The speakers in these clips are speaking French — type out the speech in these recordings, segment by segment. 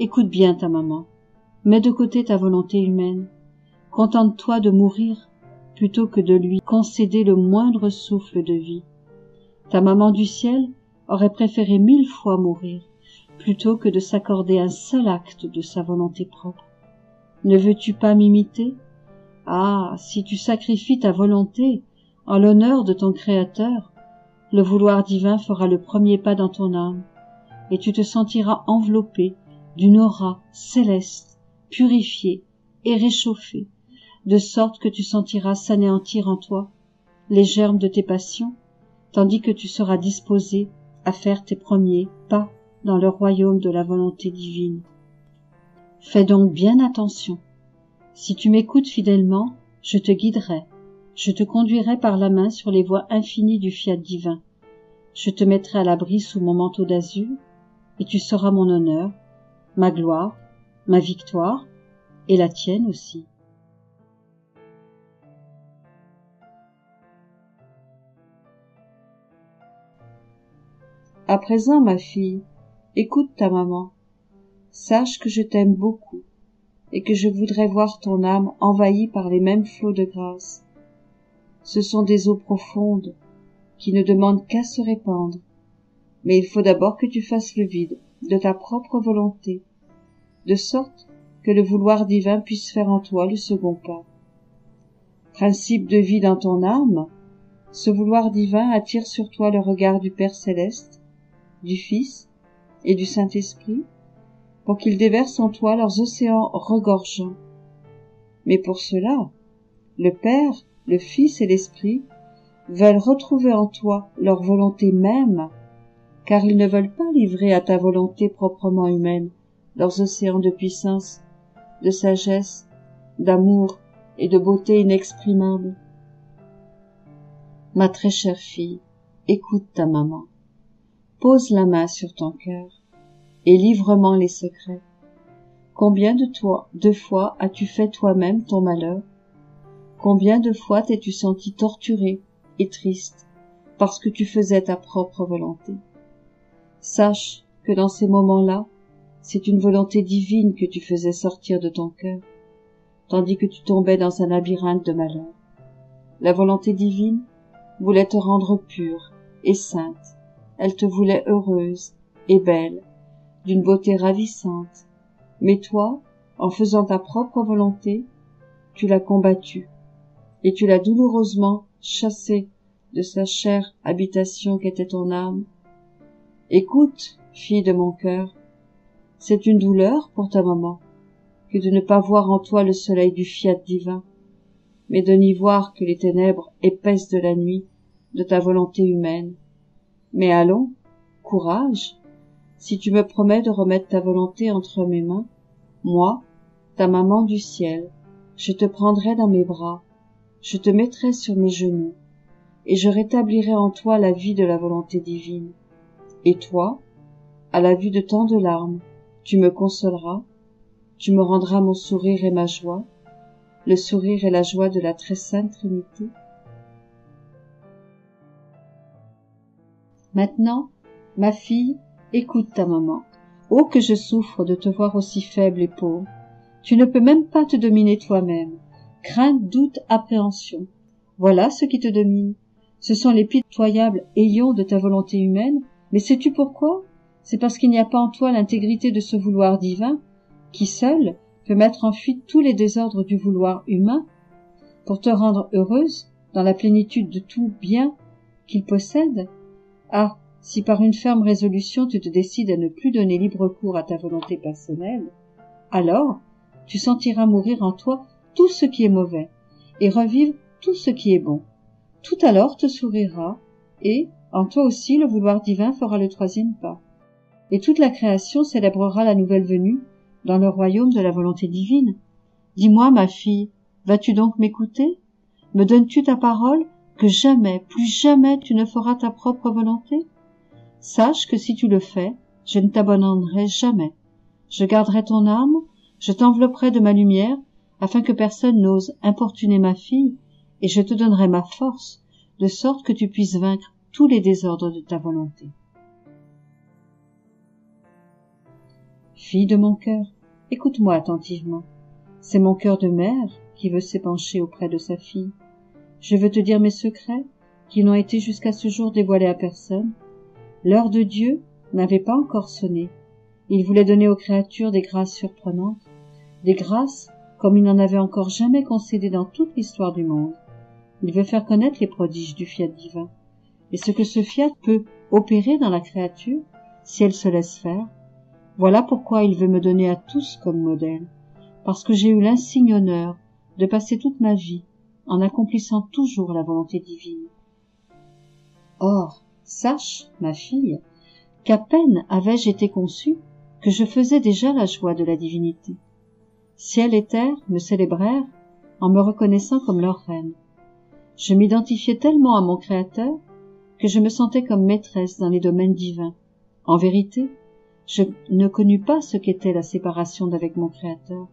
Écoute bien ta maman. Mets de côté ta volonté humaine. Contente-toi de mourir plutôt que de lui concéder le moindre souffle de vie. Ta maman du ciel aurait préféré 1000 fois mourir plutôt que de s'accorder un seul acte de sa volonté propre. Ne veux-tu pas m'imiter? Ah, si tu sacrifies ta volonté en l'honneur de ton Créateur, le vouloir divin fera le premier pas dans ton âme, et tu te sentiras enveloppé d'une aura céleste, purifiée et réchauffée, de sorte que tu sentiras s'anéantir en toi les germes de tes passions, tandis que tu seras disposé à faire tes premiers pas dans le royaume de la volonté divine. Fais donc bien attention. Si tu m'écoutes fidèlement, je te guiderai, je te conduirai par la main sur les voies infinies du fiat divin. Je te mettrai à l'abri sous mon manteau d'azur, et tu seras mon honneur, ma gloire, ma victoire, et la tienne aussi. À présent, ma fille, écoute ta maman. Sache que je t'aime beaucoup, et que je voudrais voir ton âme envahie par les mêmes flots de grâce. Ce sont des eaux profondes, qui ne demandent qu'à se répandre, mais il faut d'abord que tu fasses le vide de ta propre volonté, de sorte que le vouloir divin puisse faire en toi le second pas. Principe de vie dans ton âme, ce vouloir divin attire sur toi le regard du Père céleste, du Fils et du Saint-Esprit, pour qu'ils déversent en toi leurs océans regorgeants. Mais pour cela, le Père, le Fils et l'Esprit veulent retrouver en toi leur volonté même, car ils ne veulent pas livrer à ta volonté proprement humaine leurs océans de puissance, de sagesse, d'amour et de beauté inexprimable. Ma très chère fille, écoute ta maman. Pose la main sur ton cœur et livre-moi les secrets. Combien de fois as-tu fait toi-même ton malheur? Combien de fois t'es-tu senti torturé et triste parce que tu faisais ta propre volonté? Sache que dans ces moments-là, c'est une volonté divine que tu faisais sortir de ton cœur, tandis que tu tombais dans un labyrinthe de malheur. La volonté divine voulait te rendre pure et sainte. Elle te voulait heureuse et belle, d'une beauté ravissante. Mais toi, en faisant ta propre volonté, tu l'as combattue, et tu l'as douloureusement chassée de sa chère habitation qu'était ton âme. Écoute, fille de mon cœur, c'est une douleur pour ta maman que de ne pas voir en toi le soleil du fiat divin, mais de n'y voir que les ténèbres épaisses de la nuit de ta volonté humaine. Mais allons, courage, si tu me promets de remettre ta volonté entre mes mains, moi, ta maman du ciel, je te prendrai dans mes bras, je te mettrai sur mes genoux, et je rétablirai en toi la vie de la volonté divine. Et toi, à la vue de tant de larmes, tu me consoleras, tu me rendras mon sourire et ma joie, le sourire et la joie de la très sainte Trinité. Maintenant, ma fille, écoute ta maman. Oh, que je souffre de te voir aussi faible et pauvre. Tu ne peux même pas te dominer toi-même. Crainte, doute, appréhension. Voilà ce qui te domine. Ce sont les pitoyables ayons de ta volonté humaine. Mais sais-tu pourquoi? C'est parce qu'il n'y a pas en toi l'intégrité de ce vouloir divin, qui seul peut mettre en fuite tous les désordres du vouloir humain, pour te rendre heureuse dans la plénitude de tout bien qu'il possède. Ah, si par une ferme résolution tu te décides à ne plus donner libre cours à ta volonté personnelle, alors tu sentiras mourir en toi tout ce qui est mauvais et revivre tout ce qui est bon. Tout alors te sourira et, en toi aussi, le vouloir divin fera le troisième pas. Et toute la création célébrera la nouvelle venue dans le royaume de la volonté divine. Dis-moi, ma fille, vas-tu donc m'écouter? Me donnes-tu ta parole que jamais, plus jamais tu ne feras ta propre volonté? Sache que si tu le fais, je ne t'abandonnerai jamais. Je garderai ton âme, je t'envelopperai de ma lumière, afin que personne n'ose importuner ma fille, et je te donnerai ma force, de sorte que tu puisses vaincre tous les désordres de ta volonté. Fille de mon cœur, écoute-moi attentivement. C'est mon cœur de mère qui veut s'épancher auprès de sa fille. Je veux te dire mes secrets qui n'ont été jusqu'à ce jour dévoilés à personne. L'heure de Dieu n'avait pas encore sonné. Il voulait donner aux créatures des grâces surprenantes, des grâces comme il n'en avait encore jamais concédé dans toute l'histoire du monde. Il veut faire connaître les prodiges du fiat divin, et ce que ce fiat peut opérer dans la créature si elle se laisse faire. Voilà pourquoi il veut me donner à tous comme modèle, parce que j'ai eu l'insigne honneur de passer toute ma vie en accomplissant toujours la volonté divine. Or, sache, ma fille, qu'à peine avais-je été conçue que je faisais déjà la joie de la divinité. Ciel et terre me célébrèrent en me reconnaissant comme leur reine. Je m'identifiais tellement à mon Créateur que je me sentais comme maîtresse dans les domaines divins. En vérité, je ne connus pas ce qu'était la séparation d'avec mon Créateur.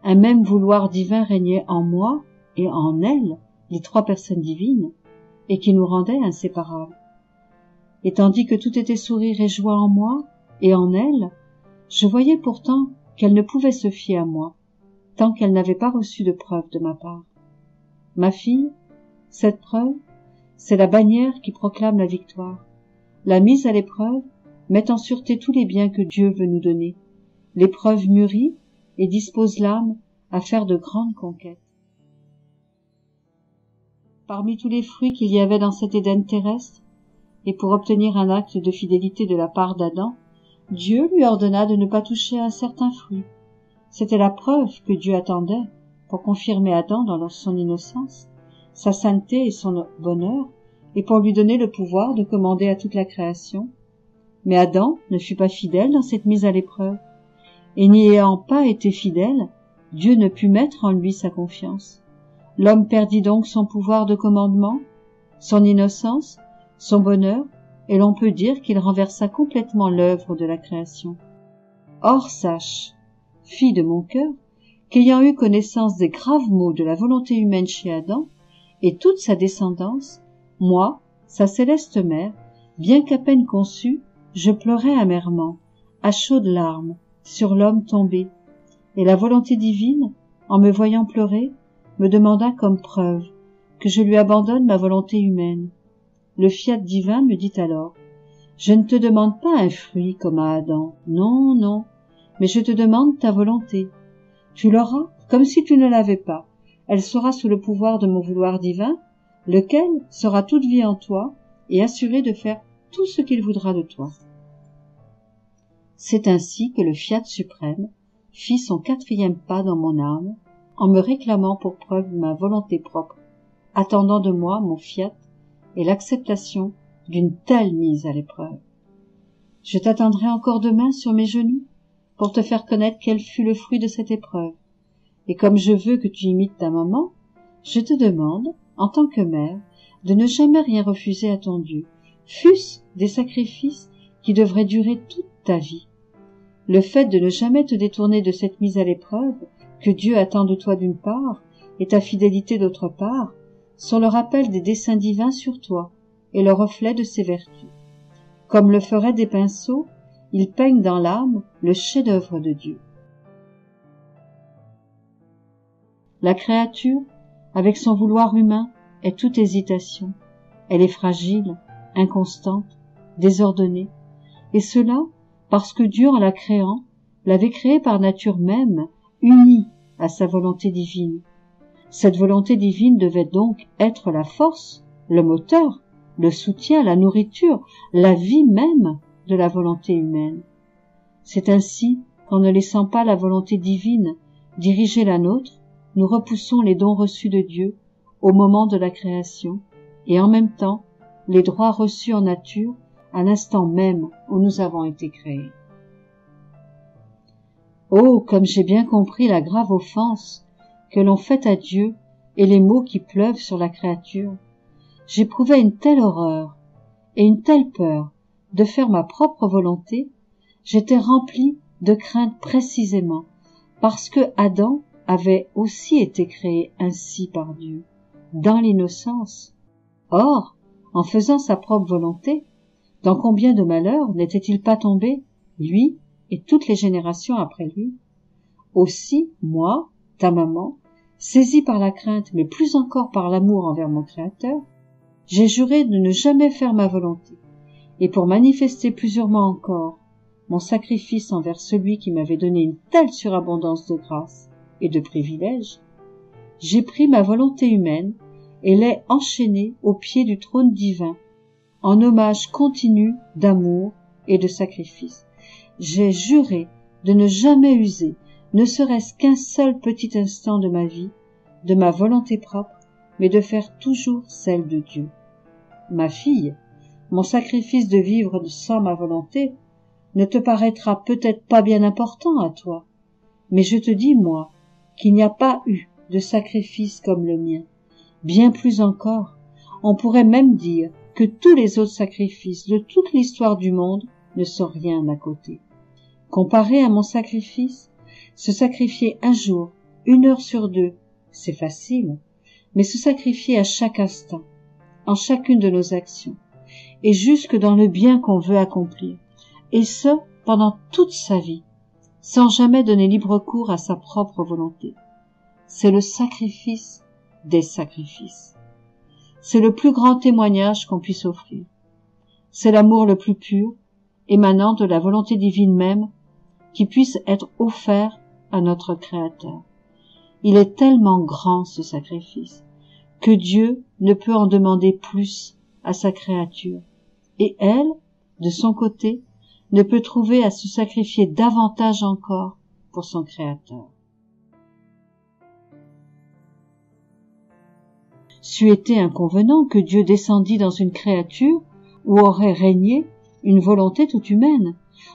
Un même vouloir divin régnait en moi et en elle, les trois personnes divines, et qui nous rendait inséparables. Et tandis que tout était sourire et joie en moi et en elle, je voyais pourtant qu'elle ne pouvait se fier à moi, tant qu'elle n'avait pas reçu de preuve de ma part. Ma fille, cette preuve, c'est la bannière qui proclame la victoire. La mise à l'épreuve met en sûreté tous les biens que Dieu veut nous donner. L'épreuve mûrit et dispose l'âme à faire de grandes conquêtes. Parmi tous les fruits qu'il y avait dans cet Éden terrestre, et pour obtenir un acte de fidélité de la part d'Adam, Dieu lui ordonna de ne pas toucher à un certain fruit. C'était la preuve que Dieu attendait pour confirmer Adam dans son innocence, sa sainteté et son bonheur, et pour lui donner le pouvoir de commander à toute la création. Mais Adam ne fut pas fidèle dans cette mise à l'épreuve, et n'y ayant pas été fidèle, Dieu ne put mettre en lui sa confiance. L'homme perdit donc son pouvoir de commandement, son innocence, son bonheur, et l'on peut dire qu'il renversa complètement l'œuvre de la création. Or sache, fille de mon cœur, qu'ayant eu connaissance des graves maux de la volonté humaine chez Adam, et toute sa descendance, moi, sa céleste mère, bien qu'à peine conçue, je pleurais amèrement, à chaudes larmes, sur l'homme tombé, et la volonté divine, en me voyant pleurer, me demanda comme preuve que je lui abandonne ma volonté humaine. Le fiat divin me dit alors, « Je ne te demande pas un fruit comme à Adam, non, non, mais je te demande ta volonté. Tu l'auras comme si tu ne l'avais pas. Elle sera sous le pouvoir de mon vouloir divin, lequel sera toute vie en toi et assuré de faire tout ce qu'il voudra de toi. » C'est ainsi que le fiat suprême fit son quatrième pas dans mon âme, en me réclamant pour preuve ma volonté propre, attendant de moi mon fiat et l'acceptation d'une telle mise à l'épreuve. Je t'attendrai encore demain sur mes genoux pour te faire connaître quel fut le fruit de cette épreuve. Et comme je veux que tu imites ta maman, je te demande, en tant que mère, de ne jamais rien refuser à ton Dieu, fût-ce des sacrifices qui devraient durer toute ta vie. Le fait de ne jamais te détourner de cette mise à l'épreuve que Dieu attend de toi d'une part et ta fidélité d'autre part sont le rappel des desseins divins sur toi et le reflet de ses vertus. Comme le feraient des pinceaux, ils peignent dans l'âme le chef-d'œuvre de Dieu. La créature, avec son vouloir humain, est toute hésitation. Elle est fragile, inconstante, désordonnée, et cela parce que Dieu, en la créant, l'avait créée par nature même, unie à sa volonté divine. Cette volonté divine devait donc être la force, le moteur, le soutien, la nourriture, la vie même de la volonté humaine. C'est ainsi qu'en ne laissant pas la volonté divine diriger la nôtre, nous repoussons les dons reçus de Dieu au moment de la création et en même temps les droits reçus en nature à l'instant même où nous avons été créés. Oh, comme j'ai bien compris la grave offense que l'on fait à Dieu et les maux qui pleuvent sur la créature, j'éprouvais une telle horreur et une telle peur de faire ma propre volonté, j'étais rempli de crainte précisément parce que Adam avait aussi été créé ainsi par Dieu, dans l'innocence. Or, en faisant sa propre volonté, dans combien de malheurs n'était-il pas tombé, lui et toutes les générations après lui. Aussi, moi, ta maman, saisie par la crainte, mais plus encore par l'amour envers mon Créateur, j'ai juré de ne jamais faire ma volonté, et pour manifester plusieurs encore mon sacrifice envers celui qui m'avait donné une telle surabondance de grâce et de privilèges, j'ai pris ma volonté humaine et l'ai enchaînée au pied du trône divin, en hommage continu d'amour et de sacrifice. J'ai juré de ne jamais user, ne serait-ce qu'un seul petit instant de ma vie, de ma volonté propre, mais de faire toujours celle de Dieu. Ma fille, mon sacrifice de vivre sans ma volonté ne te paraîtra peut-être pas bien important à toi, mais je te dis, moi, qu'il n'y a pas eu de sacrifice comme le mien. Bien plus encore, on pourrait même dire que tous les autres sacrifices de toute l'histoire du monde ne sont rien à côté. Comparé à mon sacrifice, se sacrifier un jour, 1 heure sur 2, c'est facile, mais se sacrifier à chaque instant, en chacune de nos actions, et jusque dans le bien qu'on veut accomplir, et ce, pendant toute sa vie, sans jamais donner libre cours à sa propre volonté. C'est le sacrifice des sacrifices. C'est le plus grand témoignage qu'on puisse offrir. C'est l'amour le plus pur, émanant de la volonté divine même, qui puisse être offert à notre Créateur. Il est tellement grand ce sacrifice, que Dieu ne peut en demander plus à sa créature, et elle, de son côté, ne peut trouver à se sacrifier davantage encore pour son Créateur. C'eût été inconvenant que Dieu descendît dans une créature où aurait régné une volonté toute humaine.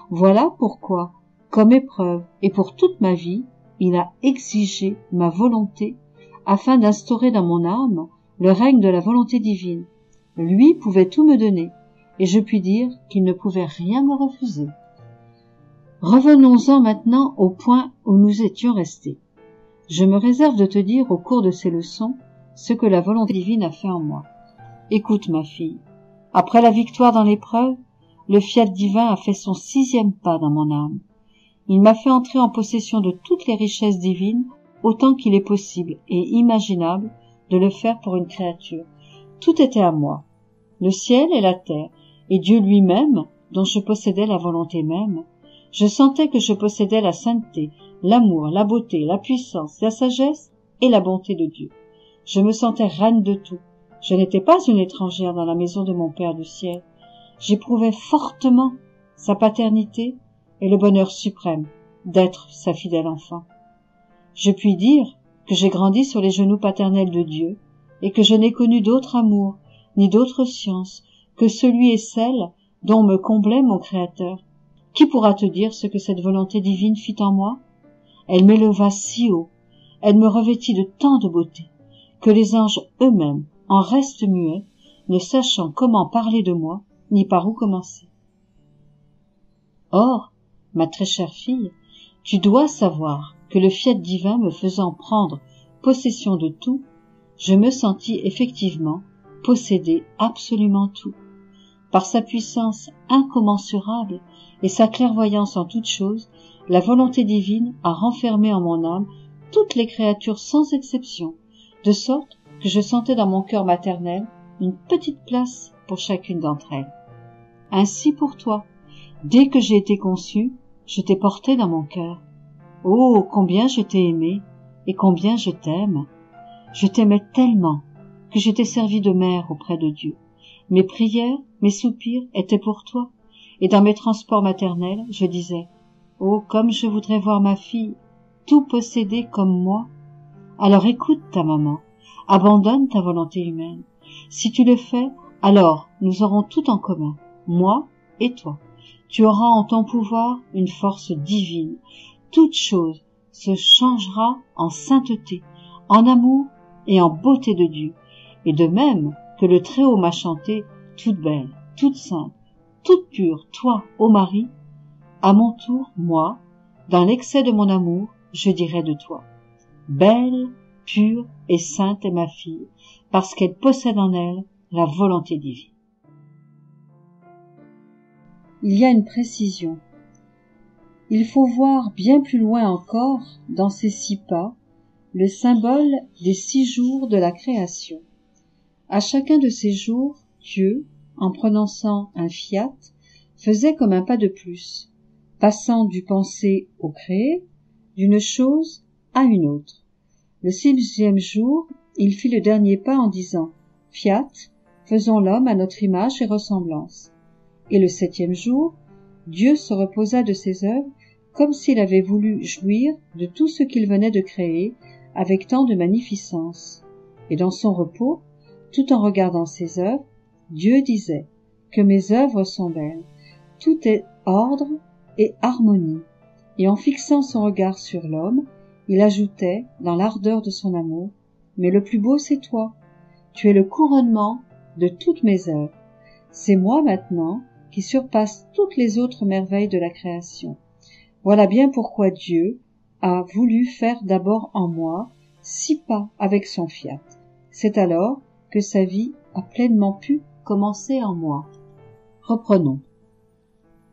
Voilà pourquoi, comme épreuve et pour toute ma vie, il a exigé ma volonté afin d'instaurer dans mon âme le règne de la volonté divine. Lui pouvait tout me donner, et je puis dire qu'il ne pouvait rien me refuser. Revenons-en maintenant au point où nous étions restés. Je me réserve de te dire au cours de ces leçons ce que la volonté divine a fait en moi. Écoute, ma fille, après la victoire dans l'épreuve, le fiat divin a fait son 6e pas dans mon âme. Il m'a fait entrer en possession de toutes les richesses divines, autant qu'il est possible et imaginable de le faire pour une créature. Tout était à moi, le ciel et la terre, et Dieu lui-même, dont je possédais la volonté même. Je sentais que je possédais la sainteté, l'amour, la beauté, la puissance, la sagesse et la bonté de Dieu. Je me sentais reine de tout. Je n'étais pas une étrangère dans la maison de mon Père du ciel. J'éprouvais fortement sa paternité et le bonheur suprême d'être sa fidèle enfant. Je puis dire que j'ai grandi sur les genoux paternels de Dieu et que je n'ai connu d'autre amour ni d'autre science que celui et celle dont me comblait mon Créateur. Qui pourra te dire ce que cette volonté divine fit en moi? Elle m'éleva si haut, elle me revêtit de tant de beauté, que les anges eux-mêmes en restent muets, ne sachant comment parler de moi, ni par où commencer. Or, ma très chère fille, tu dois savoir que le fiat divin me faisant prendre possession de tout, je me sentis effectivement posséder absolument tout. Par sa puissance incommensurable et sa clairvoyance en toutes choses, la volonté divine a renfermé en mon âme toutes les créatures sans exception, de sorte que je sentais dans mon cœur maternel une petite place pour chacune d'entre elles. Ainsi pour toi, dès que j'ai été conçue, je t'ai porté dans mon cœur. Oh, combien je t'ai aimé et combien je t'aime. Je t'aimais tellement que je t'ai servi de mère auprès de Dieu. Mes prières, mes soupirs étaient pour toi, et dans mes transports maternels, je disais, oh, comme je voudrais voir ma fille, tout posséder comme moi. Alors écoute ta maman, abandonne ta volonté humaine. Si tu le fais, alors nous aurons tout en commun, moi et toi. Tu auras en ton pouvoir une force divine. Toute chose se changera en sainteté, en amour et en beauté de Dieu. Et de même que le Très-Haut m'a chanté, toute belle, toute sainte, toute pure, toi, ô Marie, à mon tour, moi, dans l'excès de mon amour, je dirai de toi, belle, pure et sainte est ma fille, parce qu'elle possède en elle la volonté divine. Il y a une précision. il faut voir bien plus loin encore, dans ces 6 pas, le symbole des 6 jours de la création. À chacun de ces jours, Dieu, en prononçant un fiat, faisait comme un pas de plus, passant du pensé au créé, d'une chose à une autre. Le 6e jour, il fit le dernier pas en disant « Fiat, faisons l'homme à notre image et ressemblance ». Et le 7e jour, Dieu se reposa de ses œuvres comme s'il avait voulu jouir de tout ce qu'il venait de créer avec tant de magnificence. Et dans son repos, tout en regardant ses œuvres, Dieu disait que mes œuvres sont belles, tout est ordre et harmonie. Et en fixant son regard sur l'homme, il ajoutait, dans l'ardeur de son amour, « Mais le plus beau, c'est toi. Tu es le couronnement de toutes mes œuvres. C'est moi maintenant qui surpasse toutes les autres merveilles de la création. Voilà bien pourquoi Dieu a voulu faire d'abord en moi 6 pas avec son fiat. C'est alors que sa vie a pleinement pu commencer en moi. » Reprenons.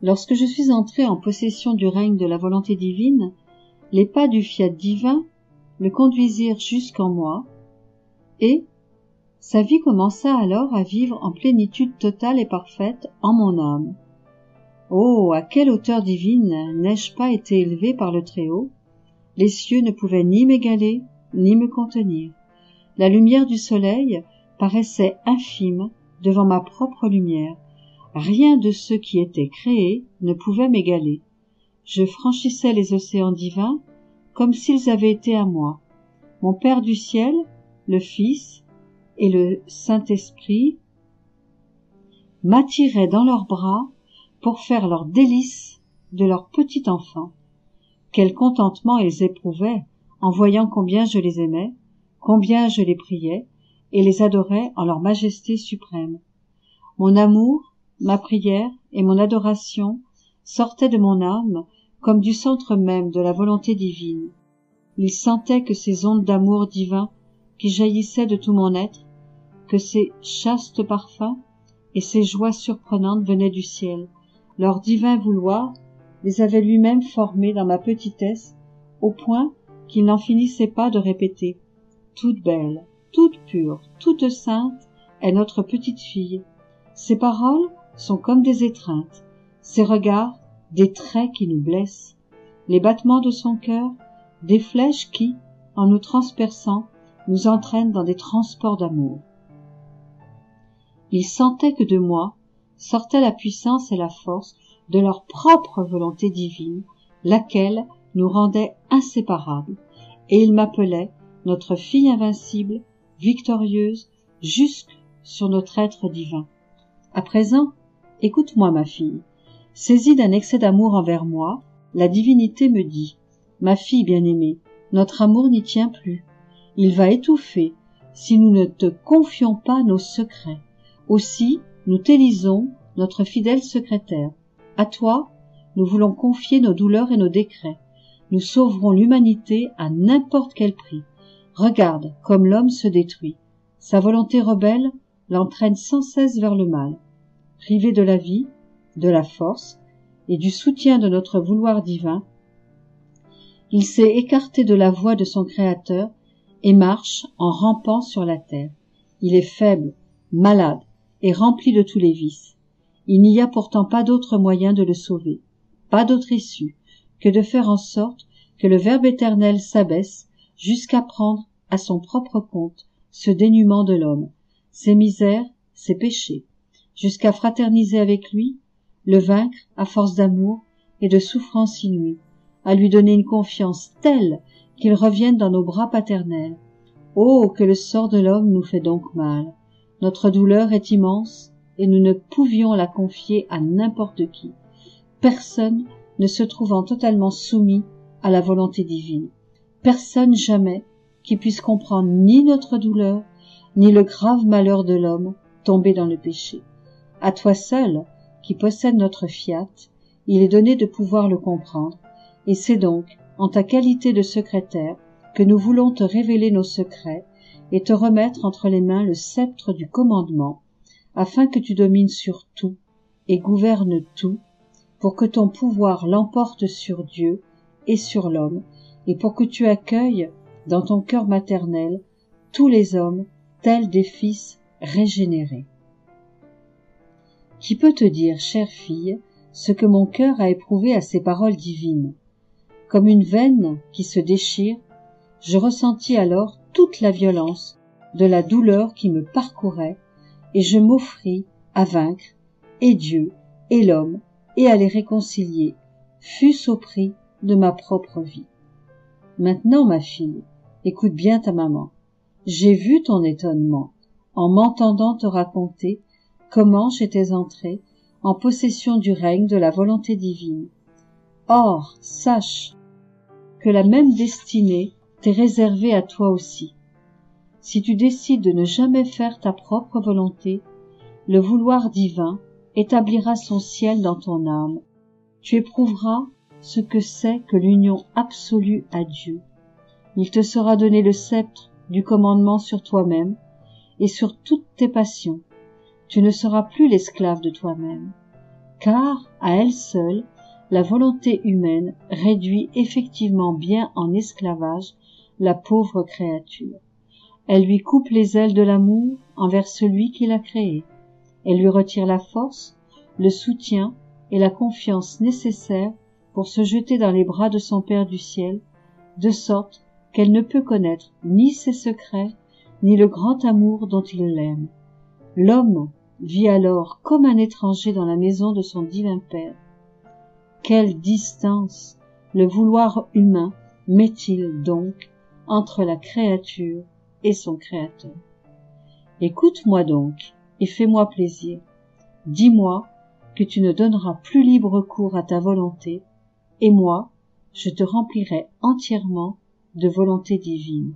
Lorsque je suis entré en possession du règne de la volonté divine, les pas du fiat divin le conduisirent jusqu'en moi, et sa vie commença alors à vivre en plénitude totale et parfaite en mon âme. Oh, à quelle hauteur divine n'ai-je pas été élevé par le Très-Haut? Les cieux ne pouvaient ni m'égaler, ni me contenir. La lumière du soleil paraissait infime devant ma propre lumière. Rien de ce qui était créé ne pouvait m'égaler. Je franchissais les océans divins comme s'ils avaient été à moi. Mon Père du ciel, le Fils et le Saint-Esprit m'attiraient dans leurs bras pour faire leur délice de leur petit enfant. Quel contentement ils éprouvaient en voyant combien je les aimais, combien je les priais et les adorais en leur majesté suprême. Mon amour, ma prière et mon adoration sortaient de mon âme comme du centre même de la volonté divine. Ils sentaient que ces ondes d'amour divin qui jaillissaient de tout mon être, que ces chastes parfums et ces joies surprenantes venaient du ciel. Leur divin vouloir les avait lui-même formés dans ma petitesse, au point qu'il n'en finissait pas de répéter « Toute belle, toute pure, toute sainte est notre petite fille. Ses paroles sont comme des étreintes, ses regards des traits qui nous blessent, les battements de son cœur des flèches qui, en nous transperçant, nous entraînent dans des transports d'amour. » Ils sentaient que de moi sortait la puissance et la force de leur propre volonté divine, laquelle nous rendait inséparables, et ils m'appelaient notre fille invincible, victorieuse, jusque sur notre être divin. À présent, écoute-moi, ma fille. Saisie d'un excès d'amour envers moi, la divinité me dit « Ma fille bien-aimée, notre amour n'y tient plus. Il va étouffer si nous ne te confions pas nos secrets. Aussi, nous t'élisons notre fidèle secrétaire. À toi, nous voulons confier nos douleurs et nos décrets. Nous sauverons l'humanité à n'importe quel prix. Regarde comme l'homme se détruit. Sa volonté rebelle l'entraîne sans cesse vers le mal. Privé de la vie, de la force et du soutien de notre vouloir divin, il s'est écarté de la voie de son Créateur et marche en rampant sur la terre. Il est faible, malade et rempli de tous les vices. Il n'y a pourtant pas d'autre moyen de le sauver, pas d'autre issue, que de faire en sorte que le Verbe éternel s'abaisse jusqu'à prendre à son propre compte ce dénuement de l'homme, ses misères, ses péchés, jusqu'à fraterniser avec lui, le vaincre à force d'amour et de souffrance inouïe, à lui donner une confiance telle qu'il revienne dans nos bras paternels. Oh, que le sort de l'homme nous fait donc mal! Notre douleur est immense et nous ne pouvions la confier à n'importe qui. Personne ne se trouvant totalement soumis à la volonté divine. Personne jamais qui puisse comprendre ni notre douleur, ni le grave malheur de l'homme tombé dans le péché. À toi seul, qui possède notre fiat, il est donné de pouvoir le comprendre, et c'est donc, en ta qualité de secrétaire, que nous voulons te révéler nos secrets et te remettre entre les mains le sceptre du commandement, afin que tu domines sur tout et gouvernes tout, pour que ton pouvoir l'emporte sur Dieu et sur l'homme, et pour que tu accueilles dans ton cœur maternel tous les hommes tels des fils régénérés. Qui peut te dire, chère fille, ce que mon cœur a éprouvé à ces paroles divines? Comme une veine qui se déchire, je ressentis alors toute la violence de la douleur qui me parcourait, et je m'offris à vaincre et Dieu et l'homme et à les réconcilier, fût-ce au prix de ma propre vie. Maintenant, ma fille, écoute bien ta maman. J'ai vu ton étonnement en m'entendant te raconter comment j'étais entrée en possession du règne de la volonté divine. Or, sache que la même destinée t'est réservée à toi aussi. Si tu décides de ne jamais faire ta propre volonté, le vouloir divin établira son ciel dans ton âme. Tu éprouveras ce que c'est que l'union absolue à Dieu. Il te sera donné le sceptre du commandement sur toi-même et sur toutes tes passions. Tu ne seras plus l'esclave de toi-même, car, à elle seule, la volonté humaine réduit effectivement bien en esclavage la pauvre créature. Elle lui coupe les ailes de l'amour envers celui qui l'a créée. Elle lui retire la force, le soutien et la confiance nécessaires pour se jeter dans les bras de son Père du ciel, de sorte qu'elle ne peut connaître ni ses secrets, ni le grand amour dont il l'aime. L'homme vit alors comme un étranger dans la maison de son divin Père. Quelle distance le vouloir humain met-il donc entre la créature et son Créateur? Écoute-moi donc et fais-moi plaisir. Dis-moi que tu ne donneras plus libre cours à ta volonté, et moi, je te remplirai entièrement de volonté divine.